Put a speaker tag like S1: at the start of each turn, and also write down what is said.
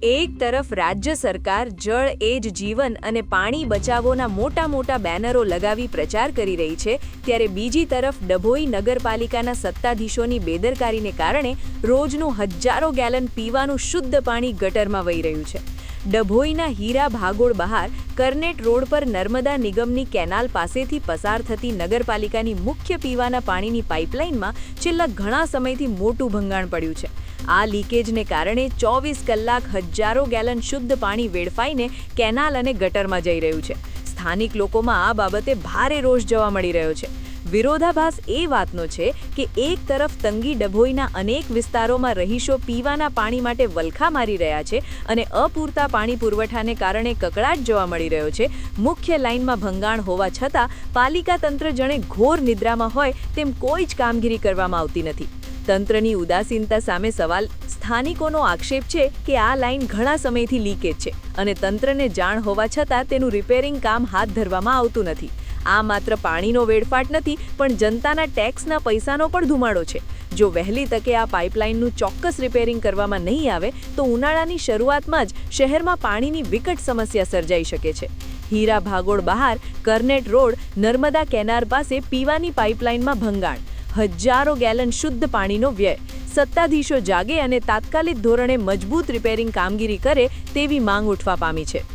S1: એક તરફ રાજ્ય સરકાર જળ એ જ જીવન અને પાણી બચાવોના મોટા બેનરો લગાવી પ્રચાર કરી રહી છે, ત્યારે બીજી તરફ ડભોઈ નગરપાલિકાના સત્તાધીશોની બેદરકારીને કારણે રોજનું હજારો ગેલન પીવાનું શુદ્ધ પાણી ગટરમાં વહી રહ્યું છે. ડભોઈના હીરા ભાગોળ બહાર કરનેટ રોડ પર નર્મદા નિગમની કેનાલ પાસેથી પસાર થતી નગરપાલિકાની મુખ્ય પીવાના પાણીની પાઇપલાઇનમાં છેલ્લા ઘણા સમયથી મોટું ભંગાણ પડ્યું છે. આ લીકેજને કારણે 24 કલાક હજારો ગેલન શુદ્ધ પાણી વેડફાઈને કેનાલ અને ગટરમાં જઈ રહ્યું છે. સ્થાનિક લોકોમાં આ બાબતે ભારે રોષ જોવા મળી રહ્યો છે. વિરોધાભાસ એ વાતનો છે કે એક તરફ તંગી ડભોઈના અનેક વિસ્તારોમાં રહીશો પીવાના પાણી માટે વલખા મારી રહ્યા છે અને અપૂરતા પાણી પુરવઠાને કારણે કકળાટ જોવા મળી રહ્યો છે. મુખ્ય લાઇનમાં ભંગાણ હોવા છતાં પાલિકા તંત્ર જાણે ઘોર નિદ્રામાં હોય તેમ કોઈ જ કામગીરી કરવામાં આવતી નથી. તંત્રની ઉદાસીનતા સામે સવાલ. સ્થાનિકોનો આક્ષેપ છે કે આ લાઇન ઘણા સમયથી લીકેજ છે અને તંત્રને જાણ હોવા છતાં તેનું રિપેરિંગ કામ હાથ ધરવામાં આવતું નથી. આ માત્ર પાણીનો વેડફાટ નથી, પણ જનતાના ટેક્સના પૈસાનો પણ ધુમાડો છે. જો વહેલી તકે આ પાઇપલાઇનનું ચોક્કસ રિપેરિંગ કરવામાં નહીં આવે તો ઉનાળાની શરૂઆતમાં જ શહેરમાં પાણીની વિકટ સમસ્યા સર્જાઈ શકે છે. હીરા ભાગોળ બહાર કરનેટ રોડ નર્મદા કેનાર પાસે પીવાની પાઇપલાઇનમાં ભંગાણ, હજારો ગેલન શુદ્ધ પાણીનો વ્યય. સત્તાધીશો જાગે અને તાત્કાલિક ધોરણે મજબૂત રિપેરિંગ કામગીરી કરે તેવી માંગ ઉઠવા પામી છે.